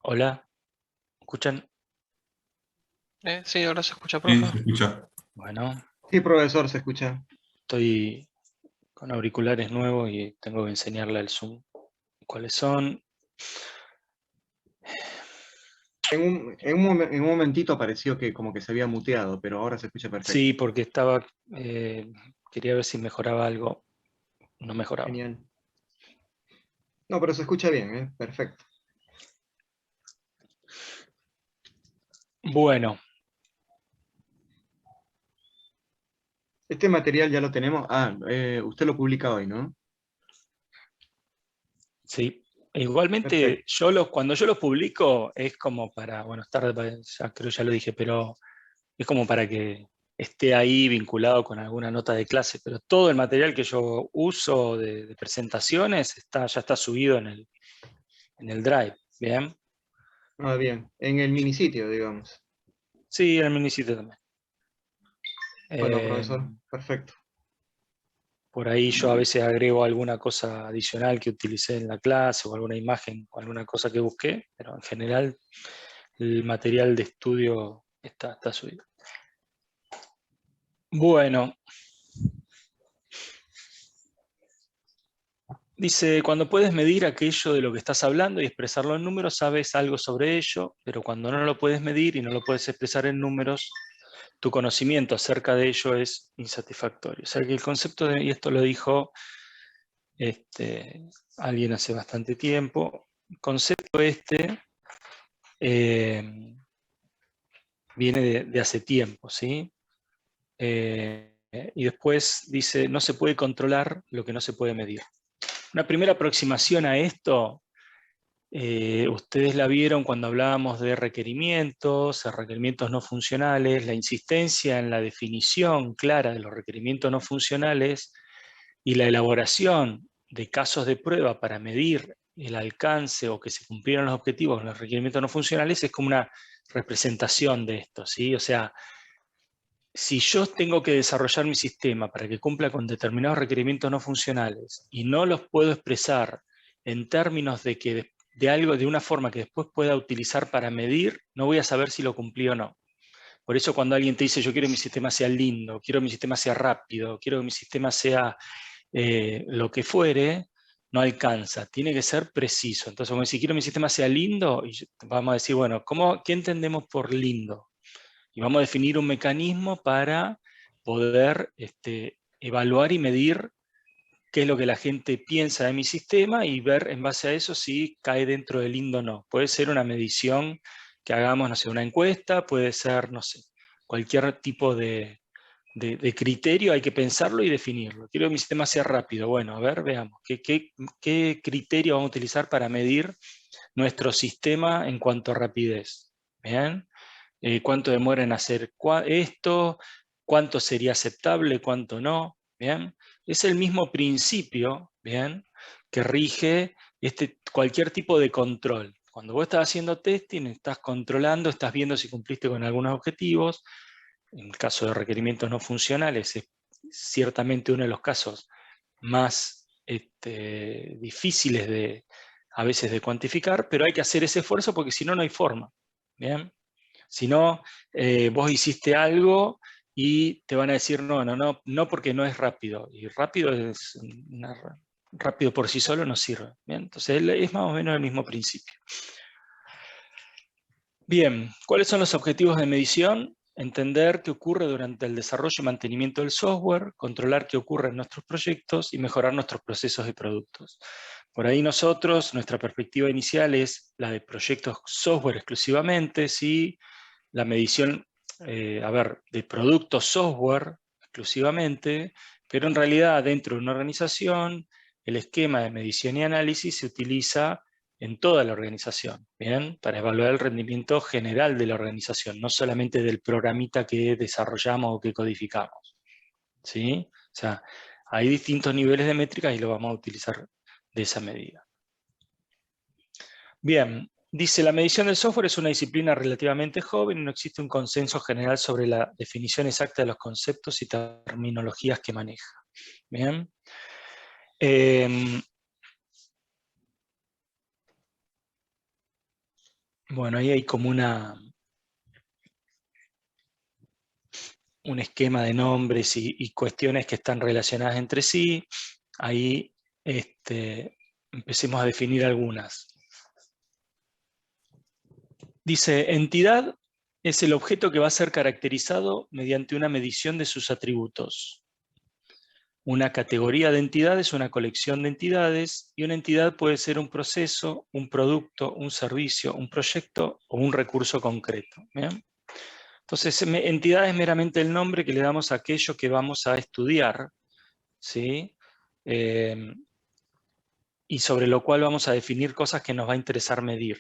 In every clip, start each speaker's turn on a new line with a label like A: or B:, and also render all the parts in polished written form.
A: Hola, ¿escuchan?
B: Sí, ahora se escucha,
C: Sí,
B: profe.
C: se escucha.
A: Bueno,
D: Sí, profesor, se escucha.
A: estoy con auriculares nuevos y tengo que enseñarle al Zoom cuáles son.
D: En un momentito apareció que como que se había muteado, pero ahora se escucha perfecto.
A: Sí, porque estaba, quería ver si mejoraba algo. No mejoraba.
D: Genial. No, pero se escucha bien, ¿eh? Perfecto.
A: Bueno,
D: Este material ya lo tenemos. Usted lo publica hoy, ¿no?
A: sí. Igualmente,
D: Perfecto.
A: cuando yo los publico es como para, bueno, es tarde, ya creo ya lo dije, pero es como para que esté ahí vinculado con alguna nota de clase, pero todo el material que yo uso de presentaciones ya está subido en el Drive, ¿bien?
D: Ah, bien. En el minisitio, digamos.
A: Sí, en el minisitio también.
D: Bueno,
A: Eh,
D: profesor, perfecto.
A: por ahí yo a veces agrego alguna cosa adicional que utilicé en la clase o alguna imagen o alguna cosa que busqué, pero en general el material de estudio está subido. Bueno, dice, cuando puedes medir aquello de lo que estás hablando y expresarlo en números, sabes algo sobre ello, pero cuando no lo puedes medir y no lo puedes expresar en números, tu conocimiento acerca de ello es insatisfactorio. O sea que el concepto y esto lo dijo alguien hace bastante tiempo, el concepto eh, viene de hace tiempo, ¿sí? Y después dice, no se puede controlar lo que no se puede medir. Una primera aproximación a esto, ustedes la vieron cuando hablábamos de requerimientos no funcionales, la insistencia en la definición clara de los requerimientos no funcionales y la elaboración de casos de prueba para medir el alcance o que se cumplieron los objetivos en los requerimientos no funcionales es como una representación de esto, ¿sí? O sea, si yo tengo que desarrollar mi sistema para que cumpla con determinados requerimientos no funcionales y no los puedo expresar en términos de algo, de una forma que después pueda utilizar para medir, no voy a saber si lo cumplí o no. Por eso cuando alguien te dice, yo quiero que mi sistema sea lindo, quiero que mi sistema sea rápido, quiero que mi sistema sea lo que fuere, no alcanza, tiene que ser preciso. Entonces, como si quiero que mi sistema sea lindo, vamos a decir, bueno, ¿qué entendemos por lindo? Y vamos a definir un mecanismo para poder evaluar y medir qué es lo que la gente piensa de mi sistema y ver en base a eso si cae dentro del lindo o no. Puede ser una medición que hagamos, no sé, una encuesta, puede ser, no sé, cualquier tipo de criterio, hay que pensarlo y definirlo. Quiero que mi sistema sea rápido. Bueno, a ver, veamos, ¿qué criterio vamos a utilizar para medir nuestro sistema en cuanto a rapidez? ¿Bien? ¿Cuánto demora en hacer esto? ¿Cuánto sería aceptable? ¿Cuánto no? ¿Bien? Es el mismo principio, ¿bien? Que rige cualquier tipo de control. Cuando vos estás haciendo testing, estás controlando, estás viendo si cumpliste con algunos objetivos. En el caso de requerimientos no funcionales, es ciertamente uno de los casos más difíciles a veces de cuantificar, pero hay que hacer ese esfuerzo porque si no, no hay forma. ¿Bien? Si no, vos hiciste algo y te van a decir, no porque no es rápido. Y rápido por sí solo no sirve. ¿Bien? Entonces es más o menos el mismo principio. Bien, ¿cuáles son los objetivos de medición? Entender qué ocurre durante el desarrollo y mantenimiento del software, controlar qué ocurre en nuestros proyectos y mejorar nuestros procesos y productos. Por ahí nuestra perspectiva inicial es la de proyectos software exclusivamente, ¿sí? La medición, de productos software exclusivamente, pero en realidad dentro de una organización el esquema de medición y análisis se utiliza en toda la organización, ¿bien? Para evaluar el rendimiento general de la organización, no solamente del programita que desarrollamos o que codificamos, ¿sí? O sea, hay distintos niveles de métricas y lo vamos a utilizar de esa medida. Bien, dice, la medición del software es una disciplina relativamente joven y no existe un consenso general sobre la definición exacta de los conceptos y terminologías que maneja. Bien. Bueno, ahí hay como un esquema de nombres y cuestiones que están relacionadas entre sí. Ahí empecemos a definir algunas. Dice, entidad es el objeto que va a ser caracterizado mediante una medición de sus atributos. Una categoría de entidad es una colección de entidades y una entidad puede ser un proceso, un producto, un servicio, un proyecto o un recurso concreto. ¿Bien? Entonces, entidad es meramente el nombre que le damos a aquello que vamos a estudiar, ¿sí? Y sobre lo cual vamos a definir cosas que nos va a interesar medir.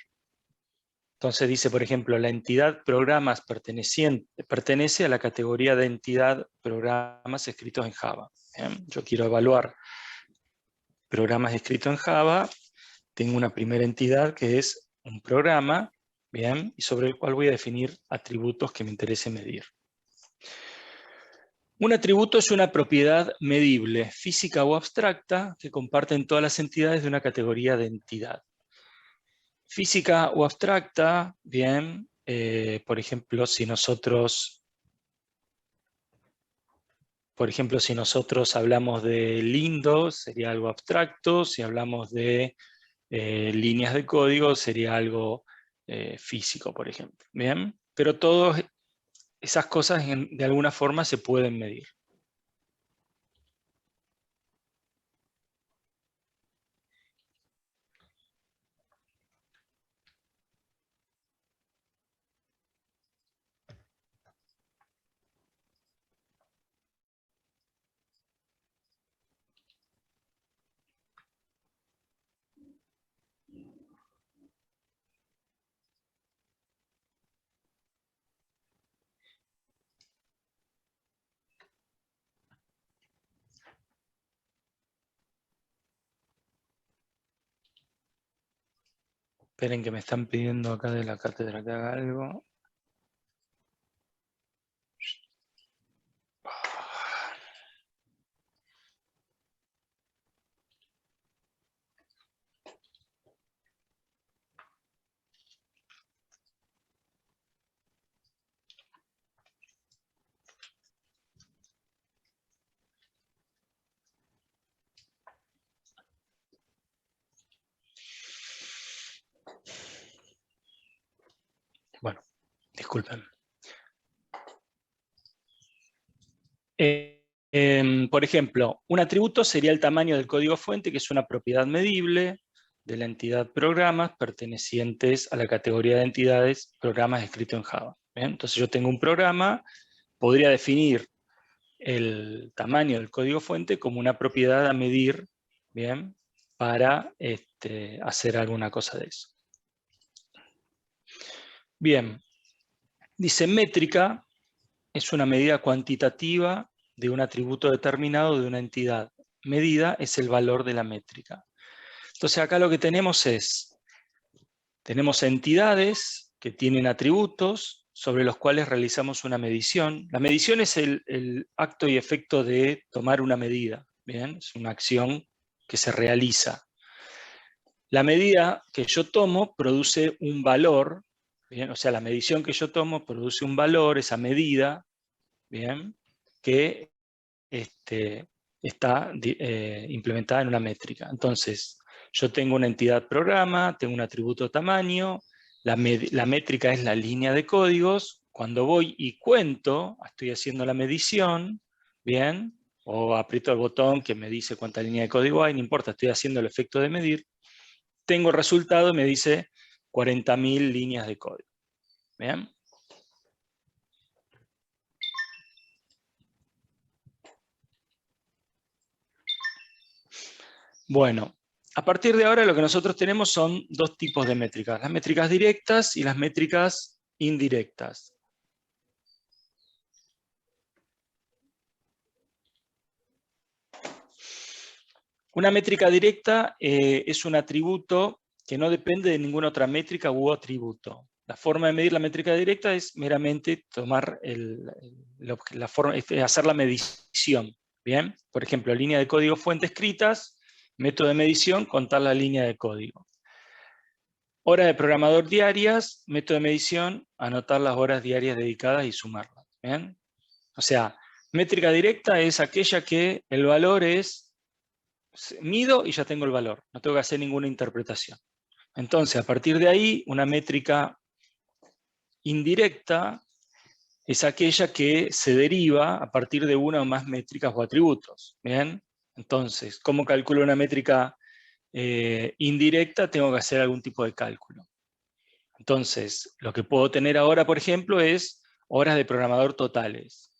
A: Entonces dice, por ejemplo, la entidad programas pertenece a la categoría de entidad programas escritos en Java. ¿Bien? Yo quiero evaluar programas escritos en Java, tengo una primera entidad que es un programa, ¿bien? Y sobre el cual voy a definir atributos que me interese medir. Un atributo es una propiedad medible, física o abstracta, que comparten todas las entidades de una categoría de entidad. Física o abstracta, bien, por ejemplo, si nosotros hablamos de lindo, sería algo abstracto. Si hablamos de líneas de código, sería algo físico, por ejemplo. Bien, pero todas esas cosas de alguna forma se pueden medir. Esperen que me están pidiendo acá de la cátedra que haga algo. Bueno, disculpen. Por ejemplo, un atributo sería el tamaño del código fuente, que es una propiedad medible de la entidad programas pertenecientes a la categoría de entidades programas escritos en Java. ¿Bien? Entonces yo tengo un programa, podría definir el tamaño del código fuente como una propiedad a medir, ¿bien? Para hacer alguna cosa de eso. Bien, dice métrica es una medida cuantitativa de un atributo determinado de una entidad. Medida es el valor de la métrica. Entonces acá lo que tenemos tenemos entidades que tienen atributos sobre los cuales realizamos una medición. La medición es el acto y efecto de tomar una medida. ¿Bien? Es una acción que se realiza. La medida que yo tomo produce un valor, ¿bien? O sea, la medición que yo tomo produce un valor, esa medida, ¿bien? Que está implementada en una métrica. Entonces, yo tengo una entidad programa, tengo un atributo tamaño, la métrica es la línea de códigos. Cuando voy y cuento, estoy haciendo la medición, ¿bien? O aprieto el botón que me dice cuánta línea de código hay, no importa, estoy haciendo el efecto de medir. Tengo el resultado y me dice 40.000 líneas de código. ¿Bien? Bueno, a partir de ahora lo que nosotros tenemos son dos tipos de métricas, las métricas directas y las métricas indirectas. Una métrica directa es un atributo que no depende de ninguna otra métrica u atributo. La forma de medir la métrica directa es meramente tomar hacer la medición. ¿Bien? Por ejemplo, línea de código fuente escritas, método de medición, contar la línea de código. Horas de programador diarias, método de medición, anotar las horas diarias dedicadas y sumarlas. ¿Bien? O sea, métrica directa es aquella que el valor es, mido y ya tengo el valor, no tengo que hacer ninguna interpretación. Entonces, a partir de ahí, una métrica indirecta es aquella que se deriva a partir de una o más métricas o atributos. ¿Bien? Entonces, ¿cómo calculo una métrica indirecta? Tengo que hacer algún tipo de cálculo. Entonces, lo que puedo tener ahora, por ejemplo, es horas de programador totales.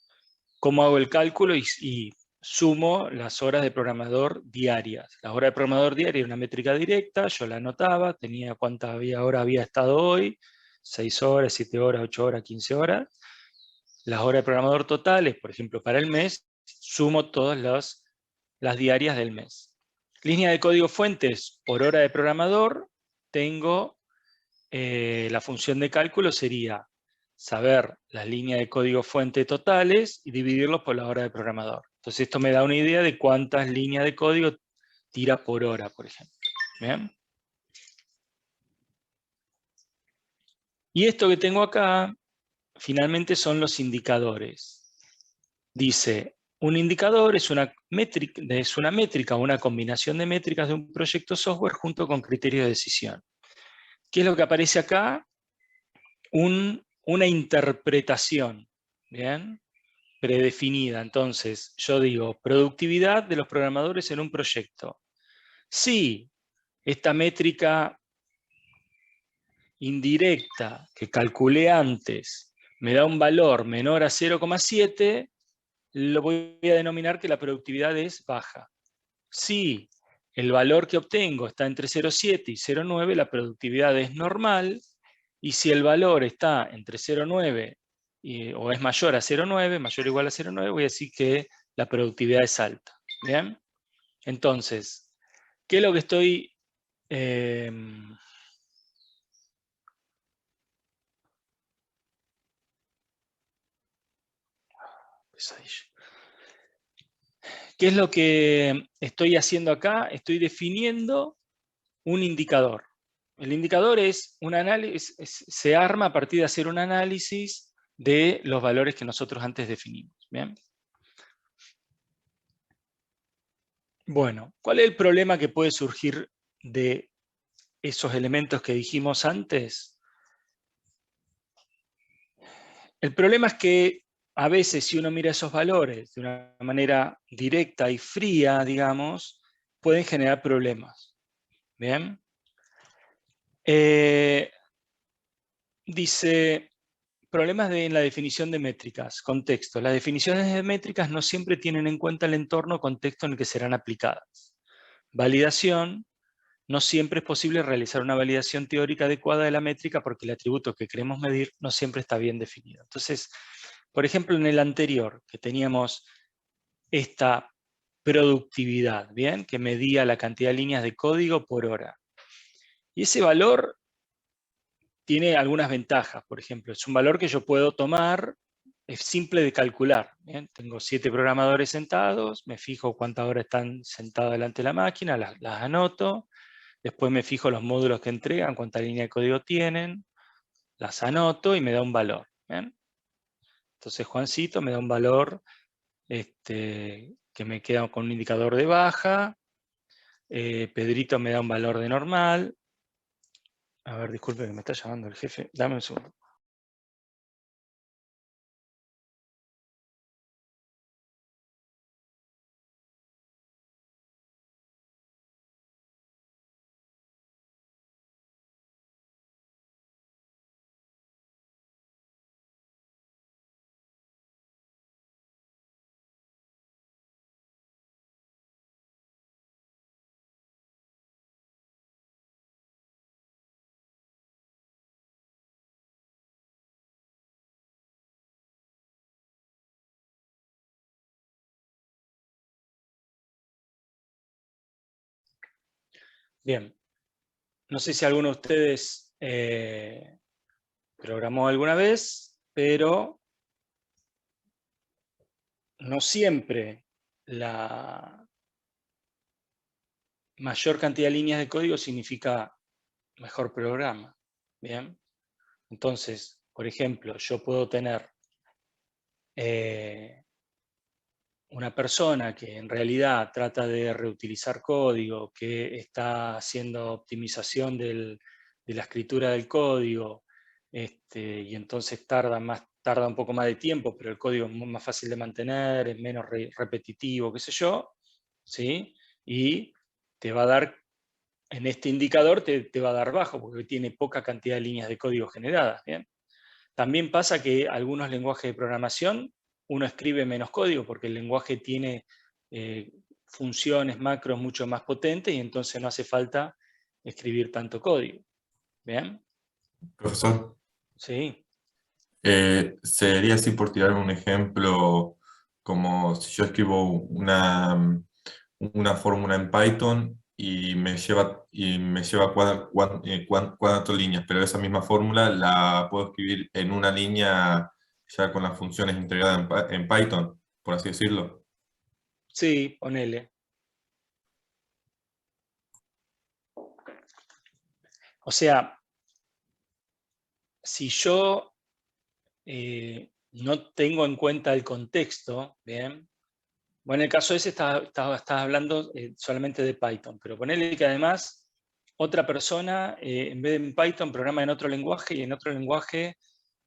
A: ¿Cómo hago el cálculo? Y sumo las horas de programador diarias. Las horas de programador diaria era una métrica directa, yo la anotaba, tenía cuántas horas había estado hoy, 6 horas, 7 horas, 8 horas, 15 horas. Las horas de programador totales, por ejemplo, para el mes, sumo todas las diarias del mes. Línea de código fuentes por hora de programador, tengo la función de cálculo sería saber las líneas de código fuente totales y dividirlos por la hora de programador. Entonces esto me da una idea de cuántas líneas de código tira por hora, por ejemplo. ¿Bien? Y esto que tengo acá, finalmente son los indicadores. Dice, un indicador es una métrica o una combinación de métricas de un proyecto software junto con criterios de decisión. ¿Qué es lo que aparece acá? Una interpretación, ¿bien? Predefinida. Entonces, yo digo, productividad de los programadores en un proyecto. Si esta métrica indirecta que calculé antes me da un valor menor a 0,7, lo voy a denominar que la productividad es baja. Si el valor que obtengo está entre 0,7 y 0,9, la productividad es normal. Y si el valor está entre 0,9 o es mayor a 0,9, mayor o igual a 0,9, voy a decir que la productividad es alta. ¿Bien? Entonces, ¿qué es lo que estoy... ¿Qué es lo que estoy haciendo acá? Estoy definiendo un indicador. El indicador es un análisis, se arma a partir de hacer un análisis de los valores que nosotros antes definimos. ¿Bien? Bueno, ¿cuál es el problema que puede surgir de esos elementos que dijimos antes? El problema es que a veces si uno mira esos valores de una manera directa y fría, digamos, pueden generar problemas. ¿Bien? Dice, problemas en la definición de métricas, contexto. Las definiciones de métricas no siempre tienen en cuenta el entorno o contexto en el que serán aplicadas. Validación. No siempre es posible realizar una validación teórica adecuada de la métrica porque el atributo que queremos medir no siempre está bien definido. Entonces, por ejemplo, en el anterior, que teníamos esta productividad, ¿bien? Que medía la cantidad de líneas de código por hora. Y ese valor tiene algunas ventajas, por ejemplo. Es un valor que yo puedo tomar, es simple de calcular. ¿Bien? Tengo 7 programadores sentados, me fijo cuántas horas están sentados delante de la máquina, las anoto. Después me fijo los módulos que entregan, cuánta línea de código tienen, las anoto y me da un valor. ¿Bien? Entonces Juancito me da un valor que me queda con un indicador de baja, Pedrito me da un valor de normal. A ver, disculpe que me está llamando el jefe, dame un segundo. Bien, no sé si alguno de ustedes programó alguna vez, pero no siempre la mayor cantidad de líneas de código significa mejor programa. Bien. Entonces, por ejemplo, yo puedo tener una persona que en realidad trata de reutilizar código, que está haciendo optimización de la escritura del código, y entonces tarda un poco más de tiempo, pero el código es más fácil de mantener, es menos repetitivo, qué sé yo, ¿sí? Y te va a dar, en este indicador te va a dar bajo, porque tiene poca cantidad de líneas de código generadas, ¿bien? También pasa que algunos lenguajes de programación uno escribe menos código porque el lenguaje tiene funciones, macros mucho más potentes y entonces no hace falta escribir tanto código. ¿Bien?
C: Profesor,
A: Sí.
C: sería así por tirar un ejemplo, como si yo escribo una fórmula en Python y me lleva cuatro líneas, pero esa misma fórmula la puedo escribir en una línea ya con las funciones integradas en Python, por así decirlo.
A: Sí, ponele. O sea, si yo no tengo en cuenta el contexto, ¿bien? Bueno, en el caso ese estás hablando solamente de Python, pero ponele que además otra persona, en vez de en Python, programa en otro lenguaje, y en otro lenguaje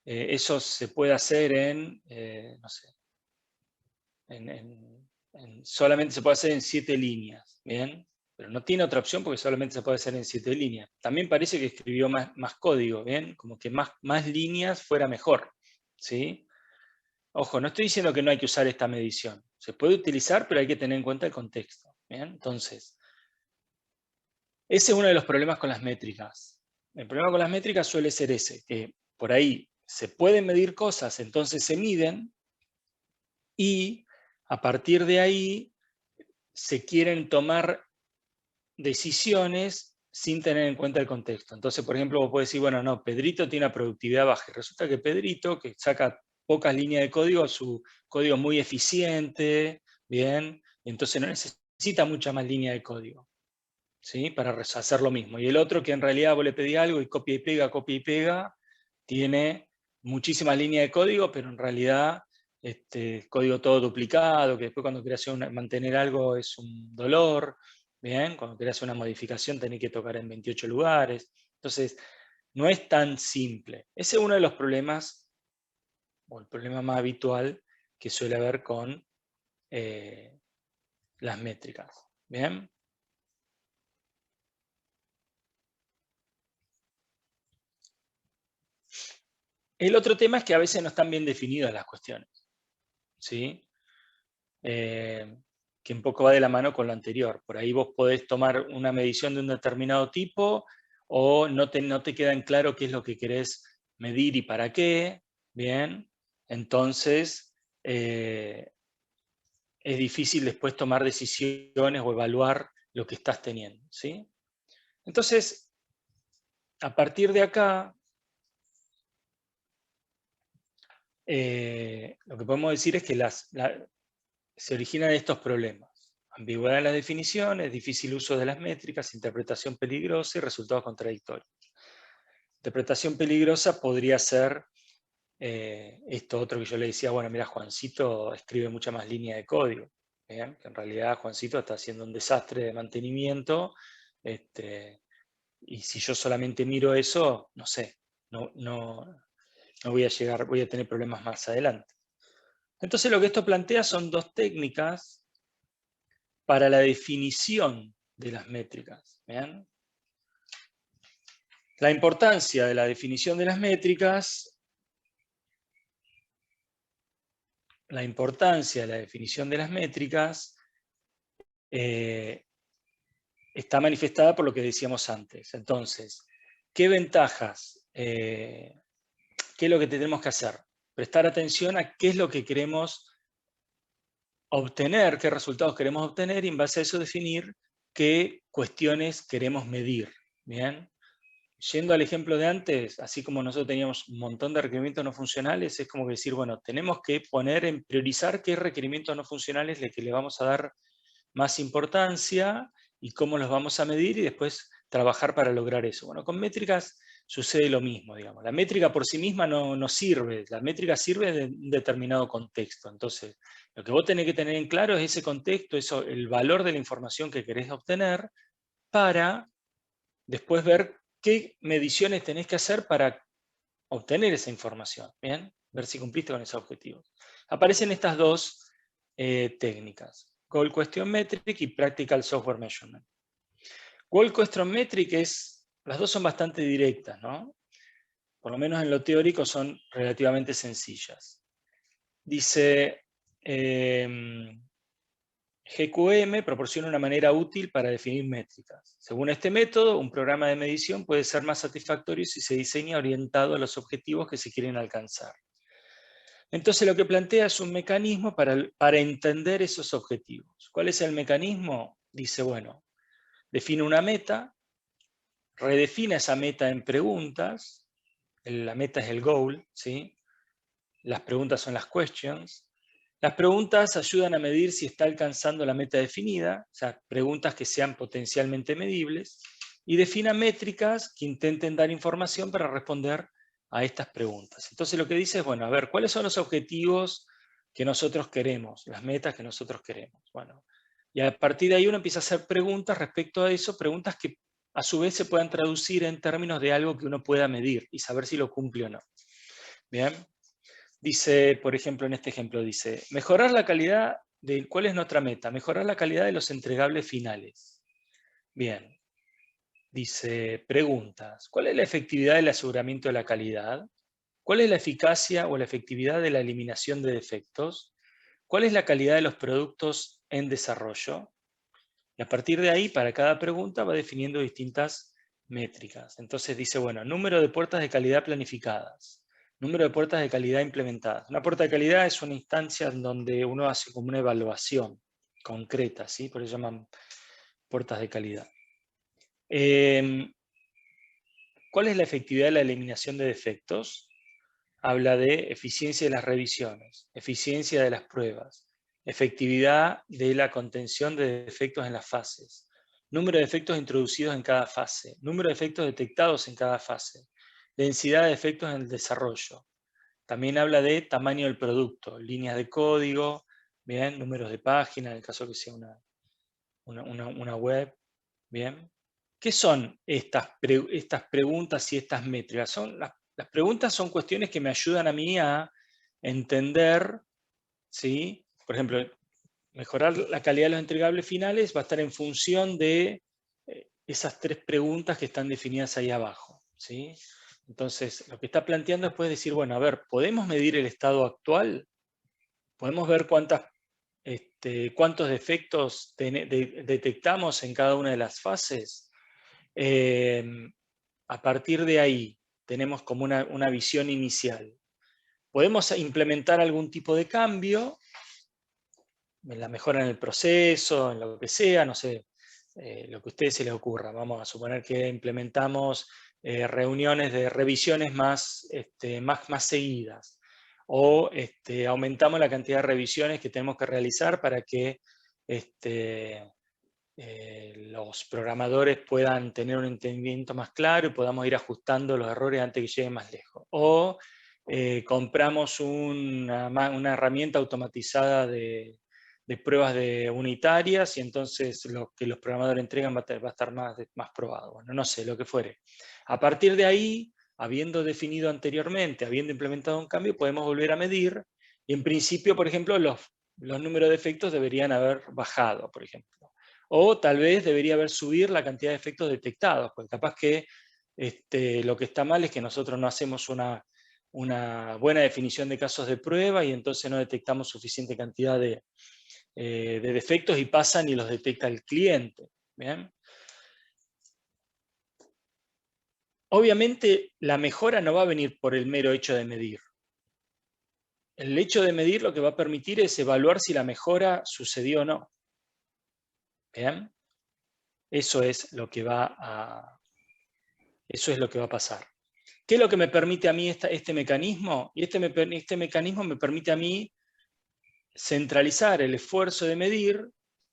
A: eso se puede hacer en, no sé, solamente se puede hacer en 7 líneas, ¿bien? Pero no tiene otra opción porque solamente se puede hacer en 7 líneas. También parece que escribió más código, ¿bien? Como que más líneas fuera mejor, ¿sí? Ojo, no estoy diciendo que no hay que usar esta medición. Se puede utilizar, pero hay que tener en cuenta el contexto, ¿bien? Entonces, ese es uno de los problemas con las métricas. El problema con las métricas suele ser ese, que por ahí se pueden medir cosas, entonces se miden, y a partir de ahí se quieren tomar decisiones sin tener en cuenta el contexto. Entonces, por ejemplo, vos podés decir, bueno, no, Pedrito tiene una productividad baja. Y resulta que Pedrito, que saca pocas líneas de código, su código es muy eficiente, bien, entonces no necesita mucha más línea de código, ¿sí? Para hacer lo mismo. Y el otro, que en realidad vos le pedís algo y copia y pega, tiene muchísimas líneas de código, pero en realidad código todo duplicado, que después cuando querés mantener algo es un dolor, ¿bien? Cuando querés hacer una modificación tenés que tocar en 28 lugares. Entonces, no es tan simple. Ese es uno de los problemas, o el problema más habitual que suele haber con las métricas, ¿bien? El otro tema es que a veces no están bien definidas las cuestiones, ¿sí? Que un poco va de la mano con lo anterior. Por ahí vos podés tomar una medición de un determinado tipo o no te queda en claro qué es lo que querés medir y para qué, ¿bien? Entonces, es difícil después tomar decisiones o evaluar lo que estás teniendo, ¿sí? Entonces, a partir de acá, lo que podemos decir es que se originan estos problemas. Ambigüedad en las definiciones, difícil uso de las métricas, interpretación peligrosa y resultados contradictorios. Interpretación peligrosa podría ser esto otro que yo le decía, bueno, mira, Juancito escribe mucha más línea de código. ¿Bien? Que en realidad Juancito está haciendo un desastre de mantenimiento, y si yo solamente miro eso, no sé, no voy a llegar, voy a tener problemas más adelante. Entonces lo que esto plantea son dos técnicas para la definición de las métricas. ¿Bien? La importancia de la definición de las métricas, está manifestada por lo que decíamos antes. Entonces, ¿qué ventajas? ¿Qué es lo que tenemos que hacer? Prestar atención a qué es lo que queremos obtener, qué resultados queremos obtener, y en base a eso definir qué cuestiones queremos medir. ¿Bien? Yendo al ejemplo de antes, así como nosotros teníamos un montón de requerimientos no funcionales, es como decir, bueno, tenemos que priorizar qué requerimientos no funcionales que le vamos a dar más importancia y cómo los vamos a medir, y después trabajar para lograr eso. Bueno, con métricas sucede lo mismo, digamos. La métrica por sí misma no sirve, la métrica sirve de un determinado contexto. Entonces, lo que vos tenés que tener en claro es ese contexto, el valor de la información que querés obtener, para después ver qué mediciones tenés que hacer para obtener esa información, ¿bien? Ver si cumpliste con esos objetivos. Aparecen estas dos técnicas, Goal Question Metric y Practical Software Measurement. Goal Question Metric las dos son bastante directas, ¿no? Por lo menos en lo teórico son relativamente sencillas. Dice, GQM proporciona una manera útil para definir métricas. Según este método, un programa de medición puede ser más satisfactorio si se diseña orientado a los objetivos que se quieren alcanzar. Entonces lo que plantea es un mecanismo para entender esos objetivos. ¿Cuál es el mecanismo? Dice, bueno, define una meta, redefine esa meta en preguntas, la meta es el goal, ¿sí? Las preguntas son las questions. Las preguntas ayudan a medir si está alcanzando la meta definida, o sea, preguntas que sean potencialmente medibles, y defina métricas que intenten dar información para responder a estas preguntas. Entonces lo que dice es, bueno, a ver, ¿cuáles son los objetivos que nosotros queremos, las metas que nosotros queremos? Bueno, y a partir de ahí uno empieza a hacer preguntas respecto a eso, preguntas que a su vez se puedan traducir en términos de algo que uno pueda medir y saber si lo cumple o no. Bien. Dice, por ejemplo, en este ejemplo, dice, mejorar la calidad de, ¿cuál es nuestra meta? Mejorar la calidad de los entregables finales. Bien. Dice, preguntas, ¿cuál es la efectividad del aseguramiento de la calidad? ¿Cuál es la eficacia o la efectividad de la eliminación de defectos? ¿Cuál es la calidad de los productos en desarrollo? Y a partir de ahí, para cada pregunta, va definiendo distintas métricas. Entonces dice, bueno, número de puertas de calidad planificadas, número de puertas de calidad implementadas. Una puerta de calidad es una instancia en donde uno hace como una evaluación concreta, ¿sí? Por eso llaman puertas de calidad. ¿Cuál es la efectividad de la eliminación de defectos? Habla de eficiencia de las revisiones, eficiencia de las pruebas, efectividad de la contención de defectos en las fases, número de defectos introducidos en cada fase, número de defectos detectados en cada fase, densidad de defectos en el desarrollo. También habla de tamaño del producto, líneas de código, bien, números de página, en el caso que sea una web. Bien. ¿Qué son estas preguntas y estas métricas? Las preguntas son cuestiones que me ayudan a mí a entender, ¿sí? Por ejemplo, mejorar la calidad de los entregables finales va a estar en función de esas tres preguntas que están definidas ahí abajo, ¿sí? Entonces, lo que está planteando después es decir, bueno, a ver, ¿podemos medir el estado actual? ¿Podemos ver cuántos defectos detectamos en cada una de las fases? A partir de ahí tenemos como una visión inicial. Podemos implementar algún tipo de cambio, en la mejora en el proceso, en lo que sea, no sé, lo que a ustedes se les ocurra. Vamos a suponer que implementamos reuniones de revisiones más seguidas, o aumentamos la cantidad de revisiones que tenemos que realizar para que los programadores puedan tener un entendimiento más claro y podamos ir ajustando los errores antes que lleguen más lejos. O compramos una herramienta automatizada de pruebas unitarias y entonces lo que los programadores entregan va a estar más probado. Bueno, no sé, lo que fuere. A partir de ahí, habiendo definido anteriormente, habiendo implementado un cambio, podemos volver a medir y en principio, por ejemplo, los números de defectos deberían haber bajado, por ejemplo. O tal vez debería haber subir la cantidad de efectos detectados, porque capaz que lo que está mal es que nosotros no hacemos una buena definición de casos de prueba y entonces no detectamos suficiente cantidad de defectos y pasan y los detecta el cliente. ¿Bien? Obviamente la mejora no va a venir por el mero hecho de medir. El hecho de medir lo que va a permitir es evaluar si la mejora sucedió o no. ¿Bien? Eso es lo que va a pasar. ¿Qué es lo que me permite a mí este mecanismo? Y este mecanismo me permite a mí centralizar el esfuerzo de medir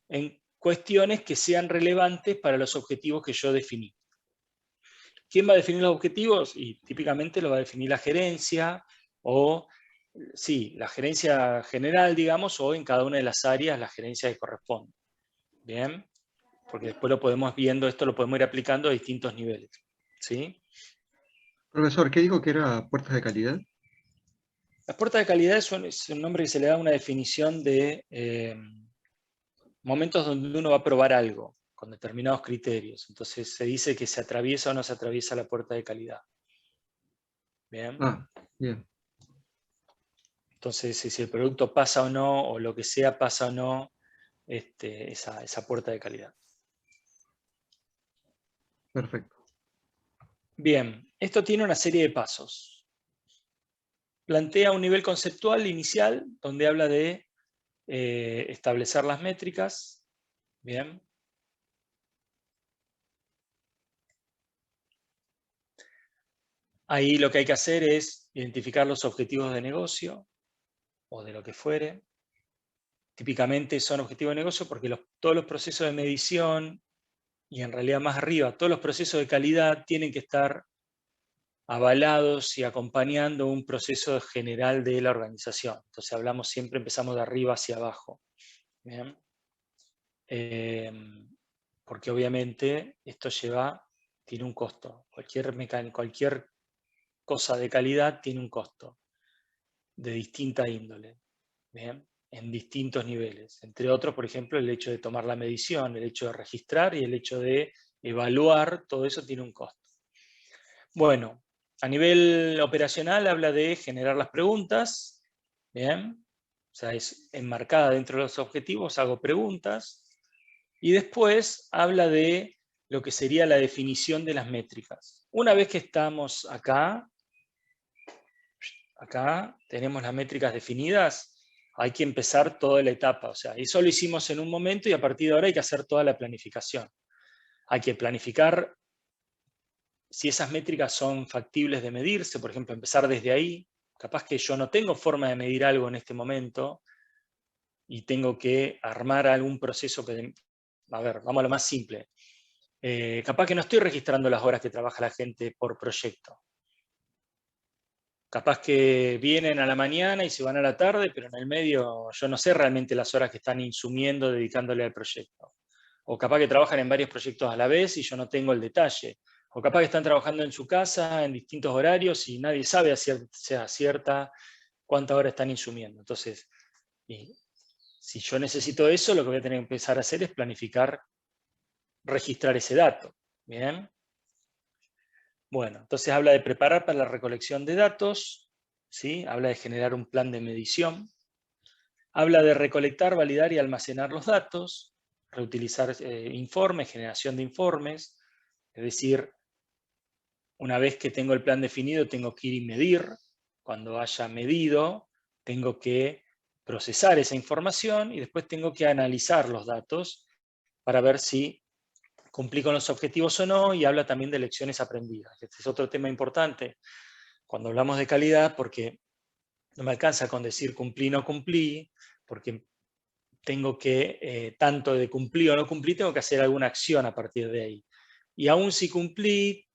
A: en cuestiones que sean relevantes para los objetivos que yo definí. ¿Quién va a definir los objetivos? Y típicamente lo va a definir la gerencia, o sí, la gerencia general, digamos, o en cada una de las áreas la gerencia que corresponde. Bien, porque después lo podemos viendo, esto lo podemos ir aplicando a distintos niveles. ¿Sí?
D: Profesor, ¿qué dijo que era puertas de calidad?
A: Las puertas de calidad es un nombre que se le da a una definición de momentos donde uno va a probar algo con determinados criterios. Entonces se dice que se atraviesa o no se atraviesa la puerta de calidad. Bien.
D: Ah, bien.
A: Entonces, si el producto pasa o no, o lo que sea pasa o no, esa puerta de calidad.
D: Perfecto.
A: Bien, esto tiene una serie de pasos. Plantea un nivel conceptual inicial, donde habla de establecer las métricas. Bien. Ahí lo que hay que hacer es identificar los objetivos de negocio, o de lo que fuere. Típicamente son objetivos de negocio porque todos los procesos de medición, y en realidad más arriba, todos los procesos de calidad tienen que estar avalados y acompañando un proceso general de la organización. Entonces siempre empezamos de arriba hacia abajo. ¿Bien? Porque obviamente esto tiene un costo. Cualquier cosa de calidad tiene un costo de distinta índole. ¿Bien? En distintos niveles. Entre otros, por ejemplo, el hecho de tomar la medición, el hecho de registrar y el hecho de evaluar, todo eso tiene un costo. Bueno, a nivel operacional habla de generar las preguntas, ¿bien? O sea, es enmarcada dentro de los objetivos, hago preguntas, y después habla de lo que sería la definición de las métricas. Una vez que estamos acá tenemos las métricas definidas, hay que empezar toda la etapa, o sea, eso lo hicimos en un momento y a partir de ahora hay que hacer toda la planificación. Hay que planificar si esas métricas son factibles de medirse, por ejemplo, empezar desde ahí. Capaz que yo no tengo forma de medir algo en este momento y tengo que armar algún proceso que... A ver, vamos a lo más simple. Capaz que no estoy registrando las horas que trabaja la gente por proyecto. Capaz que vienen a la mañana y se van a la tarde, pero en el medio yo no sé realmente las horas que están insumiendo dedicándole al proyecto. O capaz que trabajan en varios proyectos a la vez y yo no tengo el detalle. O capaz que están trabajando en su casa en distintos horarios y nadie sabe sea cierta cuántas horas están insumiendo. Entonces, si yo necesito eso, lo que voy a tener que empezar a hacer es planificar, registrar ese dato. ¿Bien? Bueno, entonces habla de preparar para la recolección de datos, ¿sí? Habla de generar un plan de medición, habla de recolectar, validar y almacenar los datos, reutilizar informes, generación de informes, es decir, una vez que tengo el plan definido tengo que ir y medir, cuando haya medido tengo que procesar esa información y después tengo que analizar los datos para ver si cumplí con los objetivos o no, y habla también de lecciones aprendidas. Este es otro tema importante cuando hablamos de calidad, porque no me alcanza con decir cumplí o no cumplí, porque tengo que, tanto de cumplir o no cumplir, tengo que hacer alguna acción a partir de ahí. Y aún si cumplí,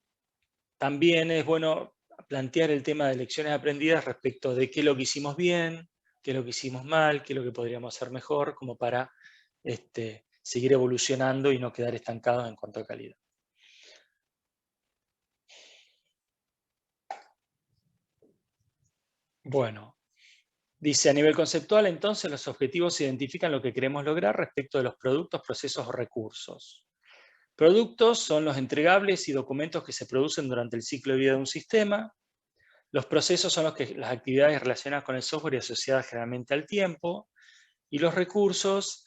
A: también es bueno plantear el tema de lecciones aprendidas respecto de qué es lo que hicimos bien, qué es lo que hicimos mal, qué es lo que podríamos hacer mejor, como para seguir evolucionando y no quedar estancados en cuanto a calidad. Bueno, dice a nivel conceptual, entonces los objetivos identifican lo que queremos lograr respecto de los productos, procesos o recursos. Productos son los entregables y documentos que se producen durante el ciclo de vida de un sistema. Los procesos son las actividades relacionadas con el software y asociadas generalmente al tiempo. Y los recursos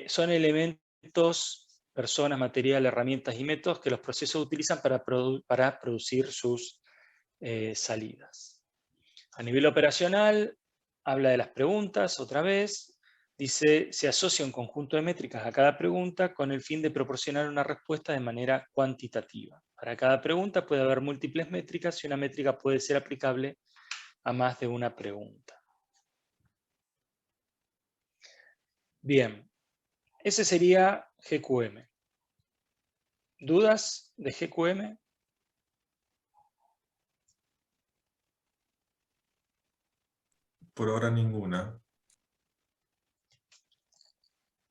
A: son elementos, personas, material, herramientas y métodos que los procesos utilizan para producir sus salidas. A nivel operacional, habla de las preguntas otra vez. Dice, se asocia un conjunto de métricas a cada pregunta con el fin de proporcionar una respuesta de manera cuantitativa. Para cada pregunta puede haber múltiples métricas y una métrica puede ser aplicable a más de una pregunta. Bien, ese sería GQM. ¿Dudas de GQM?
C: Por ahora ninguna.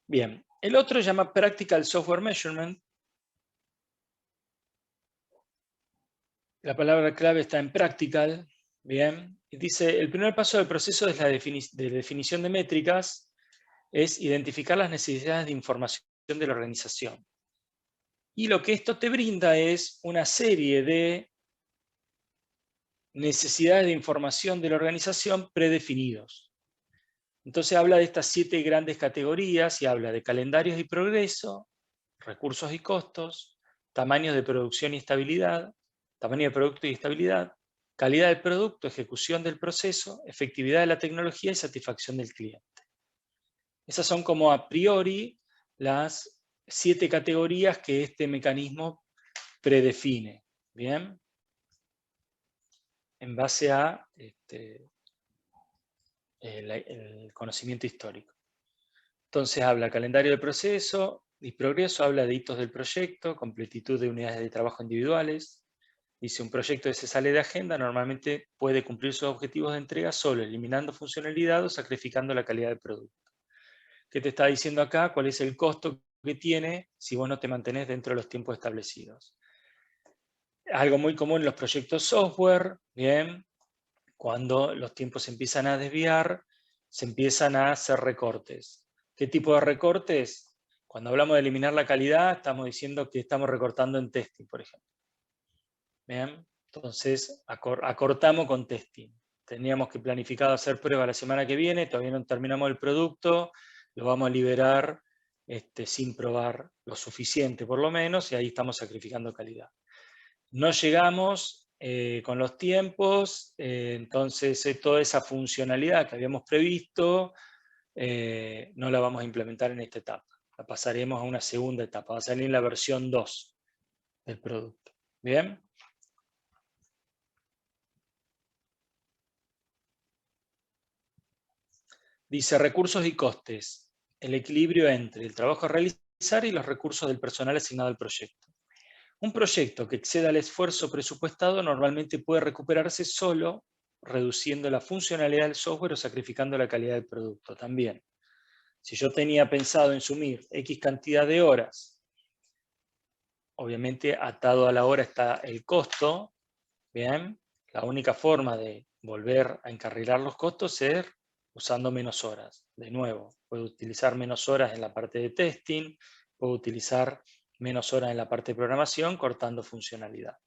A: Bien, el otro se llama Practical Software Measurement. La palabra clave está en practical. Bien, y dice, el primer paso del proceso es la definición de métricas, es identificar las necesidades de información de la organización. Y lo que esto te brinda es una serie de necesidades de información de la organización predefinidos. Entonces habla de estas 7 grandes categorías y habla de calendarios y progreso, recursos y costos, tamaños de producción y estabilidad, tamaño de producto y estabilidad, calidad del producto, ejecución del proceso, efectividad de la tecnología y satisfacción del cliente. Esas son como a priori las 7 categorías que este mecanismo predefine. ¿Bien? En base a el conocimiento histórico. Entonces habla calendario de proceso y progreso, habla de hitos del proyecto, completitud de unidades de trabajo individuales. Dice, un proyecto que se sale de agenda normalmente puede cumplir sus objetivos de entrega solo eliminando funcionalidad o sacrificando la calidad del producto. ¿Qué te está diciendo acá? ¿Cuál es el costo que tiene si vos no te mantenés dentro de los tiempos establecidos? Algo muy común en los proyectos software, bien, cuando los tiempos se empiezan a desviar, se empiezan a hacer recortes. ¿Qué tipo de recortes? Cuando hablamos de eliminar la calidad, estamos diciendo que estamos recortando en testing, por ejemplo. ¿Bien? Entonces, acortamos con testing. Teníamos que planificar hacer pruebas la semana que viene, todavía no terminamos el producto, lo vamos a liberar sin probar lo suficiente, por lo menos, y ahí estamos sacrificando calidad. No llegamos con los tiempos, entonces toda esa funcionalidad que habíamos previsto no la vamos a implementar en esta etapa. La pasaremos a una segunda etapa, va a salir la versión 2 del producto. ¿Bien? Dice recursos y costes, el equilibrio entre el trabajo a realizar y los recursos del personal asignado al proyecto. Un proyecto que exceda el esfuerzo presupuestado normalmente puede recuperarse solo reduciendo la funcionalidad del software o sacrificando la calidad del producto también. Si yo tenía pensado en sumir X cantidad de horas, obviamente atado a la hora está el costo, ¿bien? La única forma de volver a encarrilar los costos es usando menos horas. De nuevo, puedo utilizar menos horas en la parte de testing, puedo utilizar menos horas en la parte de programación, cortando funcionalidad.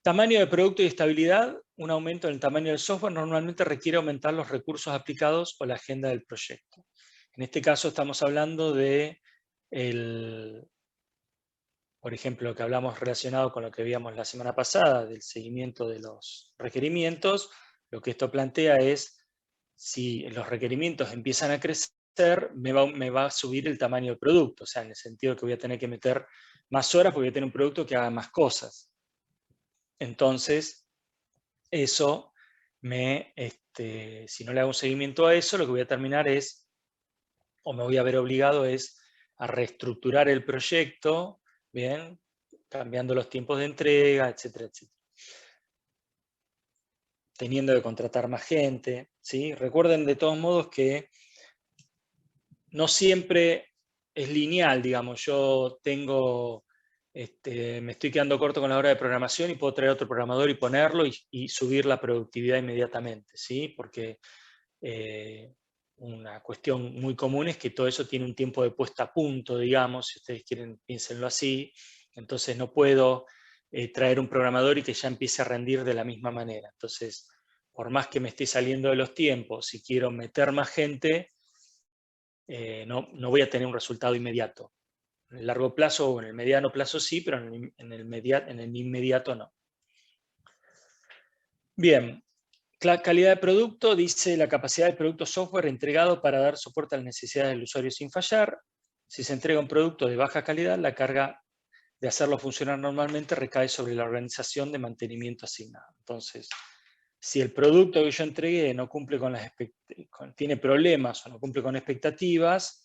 A: Tamaño de producto y estabilidad. Un aumento en el tamaño del software normalmente requiere aumentar los recursos aplicados o la agenda del proyecto. En este caso estamos hablando de, por ejemplo, lo que hablamos relacionado con lo que vimos la semana pasada, del seguimiento de los requerimientos. Lo que esto plantea es, si los requerimientos empiezan a crecer, me va a subir el tamaño del producto. O sea, en el sentido que voy a tener que meter más horas porque voy a tener un producto que haga más cosas. Entonces, eso si no le hago un seguimiento a eso, lo que voy a terminar es, o me voy a ver obligado es a reestructurar el proyecto, bien, cambiando los tiempos de entrega, etcétera, etcétera. Teniendo que contratar más gente, ¿sí? Recuerden de todos modos que no siempre es lineal, digamos. Yo tengo, me estoy quedando corto con la hora de programación y puedo traer otro programador y ponerlo y subir la productividad inmediatamente, ¿sí? Porque una cuestión muy común es que todo eso tiene un tiempo de puesta a punto, digamos, si ustedes quieren, piénsenlo así. Entonces no puedo traer un programador y que ya empiece a rendir de la misma manera. Entonces, por más que me esté saliendo de los tiempos, si quiero meter más gente, no voy a tener un resultado inmediato. En el largo plazo o en el mediano plazo sí, pero en el inmediato no. Bien, la calidad de producto dice la capacidad del producto software entregado para dar soporte a las necesidades del usuario sin fallar. Si se entrega un producto de baja calidad, la carga de hacerlo funcionar normalmente recae sobre la organización de mantenimiento asignada. Entonces, si el producto que yo entregué no cumple tiene problemas o no cumple con expectativas,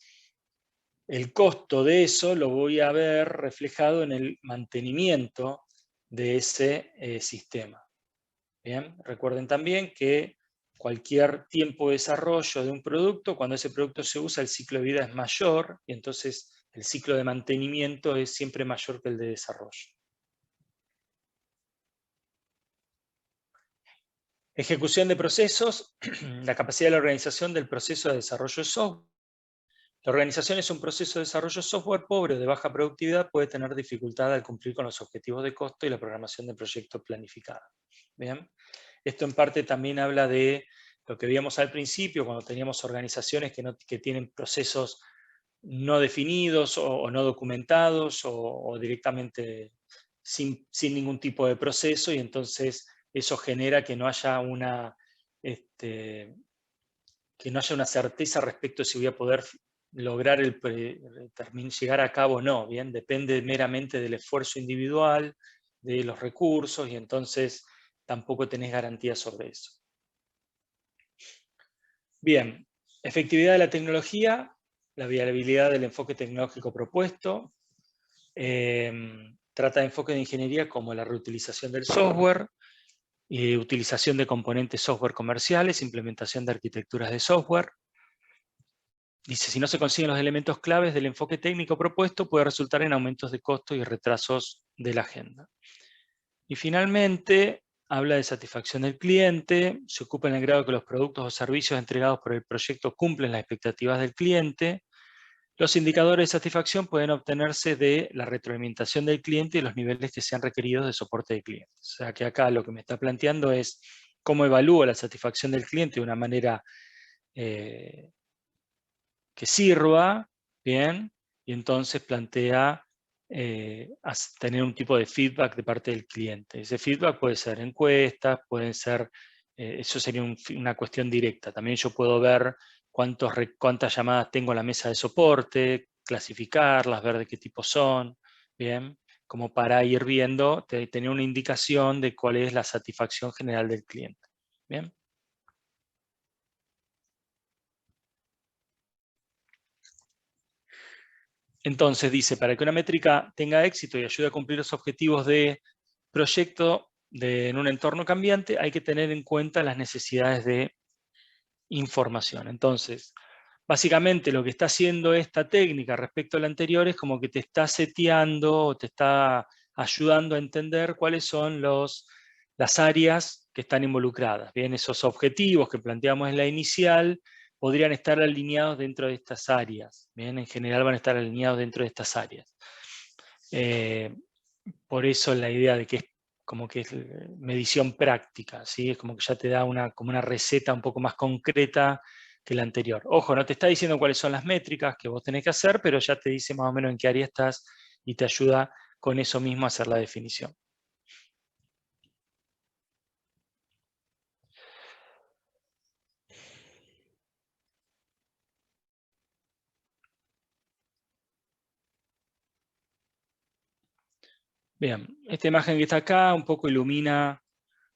A: el costo de eso lo voy a ver reflejado en el mantenimiento de ese sistema. Bien, recuerden también que cualquier tiempo de desarrollo de un producto, cuando ese producto se usa, el ciclo de vida es mayor, y entonces el ciclo de mantenimiento es siempre mayor que el de desarrollo. Ejecución de procesos, la capacidad de la organización del proceso de desarrollo de software. La organización es un proceso de desarrollo de software pobre o de baja productividad, puede tener dificultad al cumplir con los objetivos de costo y la programación de proyectos planificados. ¿Bien? Esto en parte también habla de lo que veíamos al principio, cuando teníamos organizaciones que tienen procesos no definidos o no documentados o directamente sin ningún tipo de proceso, y entonces eso genera que no haya una certeza respecto a si voy a poder lograr llegar a cabo o no. Bien, depende meramente del esfuerzo individual, de los recursos, y entonces tampoco tenés garantía sobre eso. Bien, efectividad de la tecnología, la viabilidad del enfoque tecnológico propuesto. Trata de enfoque de ingeniería como la reutilización del software, utilización de componentes software comerciales, implementación de arquitecturas de software. Dice, si no se consiguen los elementos claves del enfoque técnico propuesto, puede resultar en aumentos de costo y retrasos de la agenda. Y finalmente, habla de satisfacción del cliente, se ocupa en el grado que los productos o servicios entregados por el proyecto cumplen las expectativas del cliente. Los indicadores de satisfacción pueden obtenerse de la retroalimentación del cliente y los niveles que sean requeridos de soporte de clientes. O sea que acá lo que me está planteando es cómo evalúo la satisfacción del cliente de una manera que sirva, ¿bien? Y entonces plantea tener un tipo de feedback de parte del cliente. Ese feedback puede ser encuestas, pueden ser, eso sería una cuestión directa. También yo puedo ver cuántas llamadas tengo en la mesa de soporte, clasificarlas, ver de qué tipo son, ¿bien? Como para ir viendo, tener una indicación de cuál es la satisfacción general del cliente, ¿bien? Entonces dice, para que una métrica tenga éxito y ayude a cumplir los objetivos de proyecto en un entorno cambiante, hay que tener en cuenta las necesidades de información. Entonces, básicamente lo que está haciendo esta técnica respecto a la anterior es como que te está seteando o te está ayudando a entender cuáles son las áreas que están involucradas. Bien, esos objetivos que planteamos en la inicial podrían estar alineados dentro de estas áreas. Bien, en general van a estar alineados dentro de estas áreas. Por eso la idea de que es como que es medición práctica, ¿sí? Es como que ya te da como una receta un poco más concreta que la anterior. Ojo, no te está diciendo cuáles son las métricas que vos tenés que hacer, pero ya te dice más o menos en qué área estás y te ayuda con eso mismo a hacer la definición. Bien, esta imagen que está acá un poco ilumina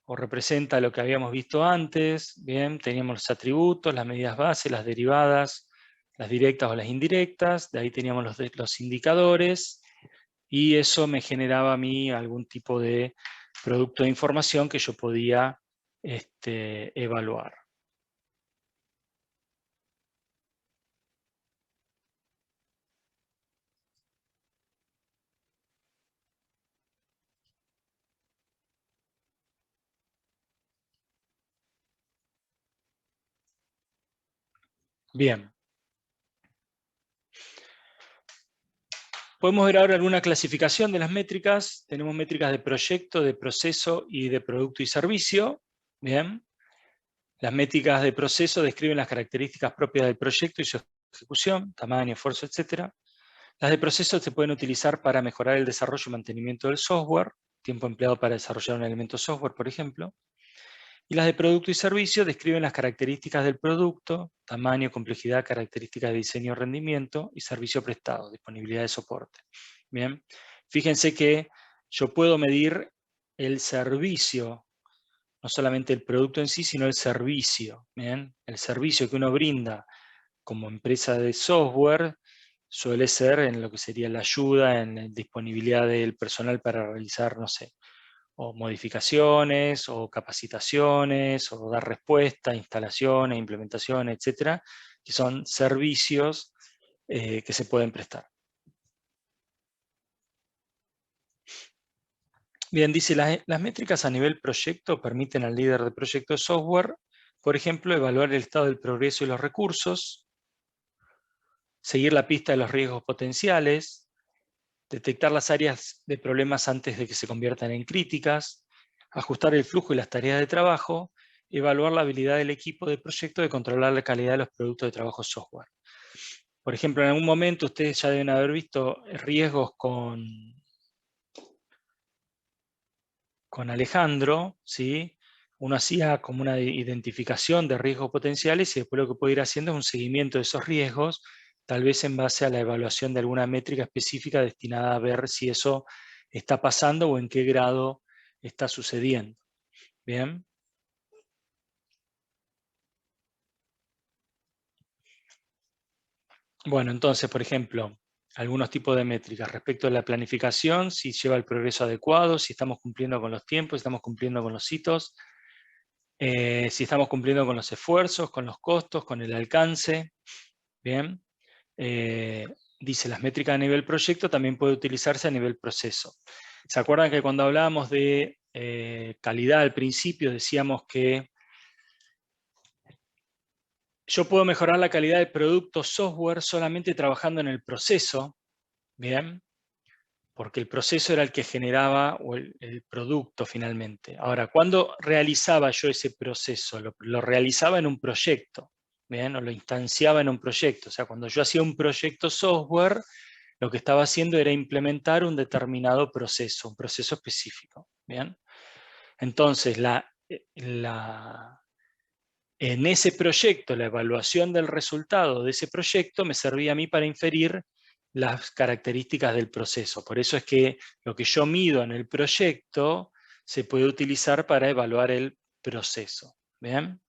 A: o representa lo que habíamos visto antes. Bien, teníamos los atributos, las medidas base, las derivadas, las directas o las indirectas. De ahí teníamos los indicadores. Y eso me generaba a mí algún tipo de producto de información que yo podía evaluar. Bien. Podemos ver ahora alguna clasificación de las métricas. Tenemos métricas de proyecto, de proceso y de producto y servicio. Bien. Las métricas de proceso describen las características propias del proyecto y su ejecución, tamaño, esfuerzo, etc. Las de proceso se pueden utilizar para mejorar el desarrollo y mantenimiento del software, tiempo empleado para desarrollar un elemento software, por ejemplo. Y las de producto y servicio describen las características del producto, tamaño, complejidad, características de diseño, rendimiento y servicio prestado, disponibilidad de soporte. Bien, fíjense que yo puedo medir el servicio, no solamente el producto en sí, sino el servicio. Bien, el servicio que uno brinda como empresa de software suele ser en lo que sería la ayuda, en la disponibilidad del personal para realizar, no sé, o modificaciones, o capacitaciones, o dar respuesta, instalaciones, implementaciones, etcétera, que son servicios que se pueden prestar. Bien, dice, las métricas a nivel proyecto permiten al líder de proyecto de software, por ejemplo, evaluar el estado del progreso y los recursos, seguir la pista de los riesgos potenciales, detectar las áreas de problemas antes de que se conviertan en críticas, ajustar el flujo y las tareas de trabajo, evaluar la habilidad del equipo de proyecto de controlar la calidad de los productos de trabajo software. Por ejemplo, en algún momento ustedes ya deben haber visto riesgos con Alejandro, ¿sí? Uno hacía como una identificación de riesgos potenciales y después lo que puede ir haciendo es un seguimiento de esos riesgos, tal vez en base a la evaluación de alguna métrica específica destinada a ver si eso está pasando o en qué grado está sucediendo. ¿Bien? Bueno, entonces, por ejemplo, algunos tipos de métricas respecto a la planificación, si lleva el progreso adecuado, si estamos cumpliendo con los tiempos, si estamos cumpliendo con los hitos, si estamos cumpliendo con los esfuerzos, con los costos, con el alcance. Bien. Dice, las métricas a nivel proyecto también puede utilizarse a nivel proceso. ¿Se acuerdan que cuando hablábamos de calidad al principio decíamos que yo puedo mejorar la calidad del producto software solamente trabajando en el proceso? Bien. Porque el proceso era el que generaba el producto finalmente. Ahora, ¿cuándo realizaba yo ese proceso? Lo realizaba en un proyecto, ¿bien? O lo instanciaba en un proyecto. O sea, cuando yo hacía un proyecto software, lo que estaba haciendo era implementar un determinado proceso, un proceso específico, ¿bien? Entonces, en ese proyecto, la evaluación del resultado de ese proyecto me servía a mí para inferir las características del proceso. Por eso es que lo que yo mido en el proyecto se puede utilizar para evaluar el proceso. ¿Bien?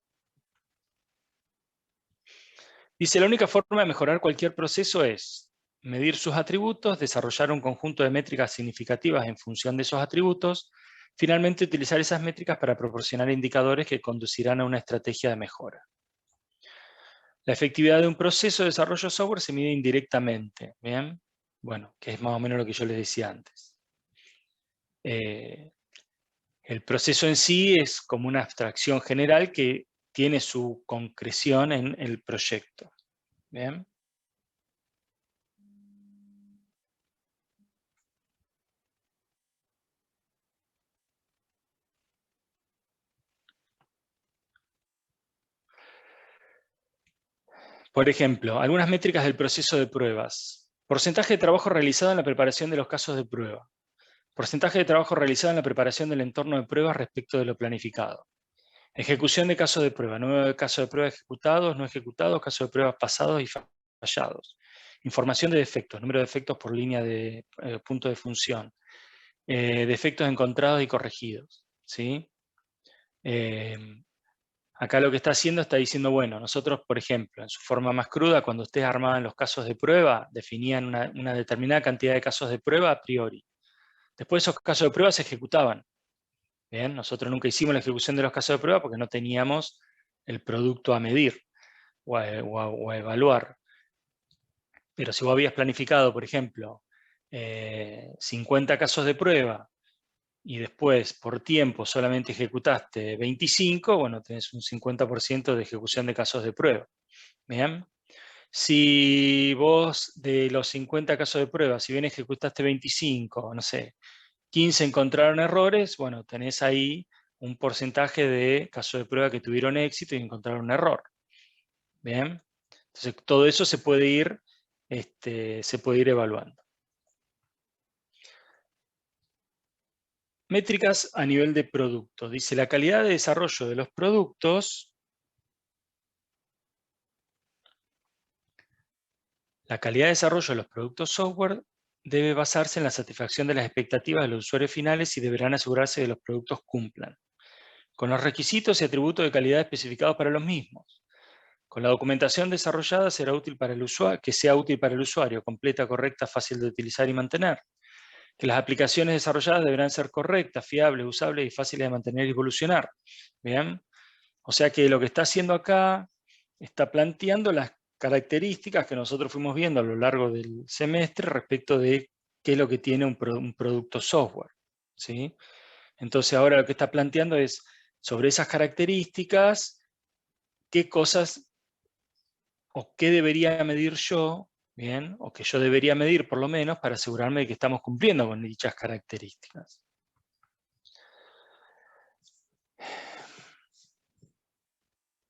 A: Dice, la única forma de mejorar cualquier proceso es medir sus atributos, desarrollar un conjunto de métricas significativas en función de esos atributos, finalmente utilizar esas métricas para proporcionar indicadores que conducirán a una estrategia de mejora. La efectividad de un proceso de desarrollo de software se mide indirectamente, ¿bien? Bueno, que es más o menos lo que yo les decía antes. El proceso en sí es como una abstracción general que tiene su concreción en el proyecto, ¿bien? Por ejemplo, algunas métricas del proceso de pruebas. Porcentaje de trabajo realizado en la preparación de los casos de prueba. Porcentaje de trabajo realizado en la preparación del entorno de pruebas respecto de lo planificado. Ejecución de casos de prueba. Número de casos de prueba ejecutados, no ejecutados, casos de pruebas pasados y fallados. Información de defectos. Número de defectos por línea de punto de función. Defectos encontrados y corregidos. ¿Sí? Acá lo que está haciendo, está diciendo, bueno, nosotros, por ejemplo, en su forma más cruda, cuando ustedes armaban los casos de prueba, definían una determinada cantidad de casos de prueba a priori. Después esos casos de prueba se ejecutaban. Bien, nosotros nunca hicimos la ejecución de los casos de prueba porque no teníamos el producto a medir o a evaluar. Pero si vos habías planificado, por ejemplo, 50 casos de prueba, y después por tiempo solamente ejecutaste 25, bueno, tenés un 50% de ejecución de casos de prueba. ¿Bien? Si vos de los 50 casos de prueba, si bien ejecutaste 25, no sé, 15 encontraron errores, bueno, tenés ahí un porcentaje de casos de prueba que tuvieron éxito y encontraron un error. ¿Bien? Entonces todo eso se puede ir evaluando. Métricas a nivel de producto. Dice, la calidad de desarrollo de los productos, la calidad de desarrollo de los productos software debe basarse en la satisfacción de las expectativas de los usuarios finales y deberán asegurarse de que los productos cumplan con los requisitos y atributos de calidad especificados para los mismos. Con la documentación desarrollada será útil para el usuario, que sea útil para el usuario, completa, correcta, fácil de utilizar y mantener. que las aplicaciones desarrolladas deberán ser correctas, fiables, usables y fáciles de mantener y evolucionar. ¿Bien? O sea que lo que está haciendo acá, está planteando las características que nosotros fuimos viendo a lo largo del semestre respecto de qué es lo que tiene un producto software, ¿sí? Entonces ahora lo que está planteando es, sobre esas características, qué cosas o qué debería medir yo, ¿bien? O que yo debería medir por lo menos para asegurarme de que estamos cumpliendo con dichas características.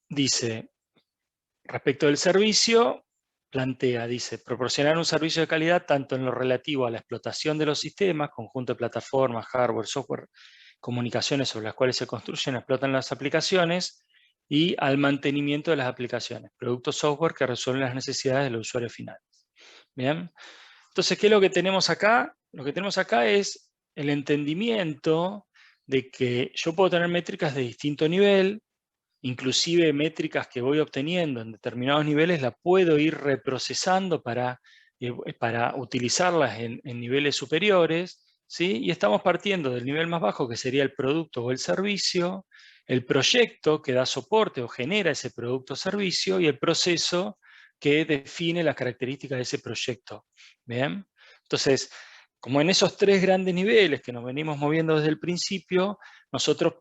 A: Dice, respecto del servicio, dice, proporcionar un servicio de calidad tanto en lo relativo a la explotación de los sistemas, conjunto de plataformas, hardware, software, comunicaciones sobre las cuales se construyen y explotan las aplicaciones, y al mantenimiento de las aplicaciones, productos software que resuelven las necesidades de los usuarios finales. ¿Bien? Entonces, ¿qué es lo que tenemos acá? Lo que tenemos acá es el entendimiento de que yo puedo tener métricas de distinto nivel, inclusive métricas que voy obteniendo en determinados niveles, las puedo ir reprocesando para utilizarlas en niveles superiores, ¿sí? Y estamos partiendo del nivel más bajo, que sería el producto o el servicio, el proyecto que da soporte o genera ese producto o servicio, y el proceso que define las características de ese proyecto. ¿Bien? Entonces, como en esos tres grandes niveles que nos venimos moviendo desde el principio, nosotros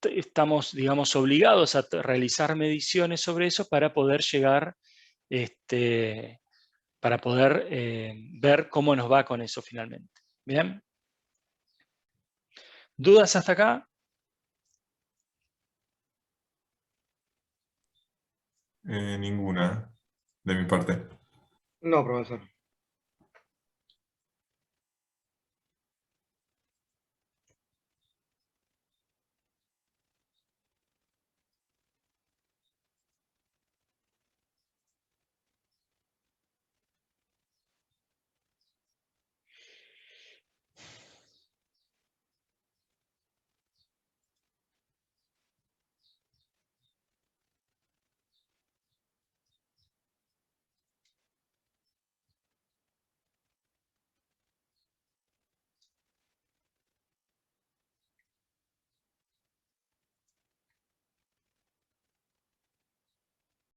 A: estamos, digamos, obligados a realizar mediciones sobre eso para poder llegar, para poder ver cómo nos va con eso finalmente. ¿Bien? ¿Dudas hasta acá?
C: Ninguna, de mi parte.
D: No, profesor.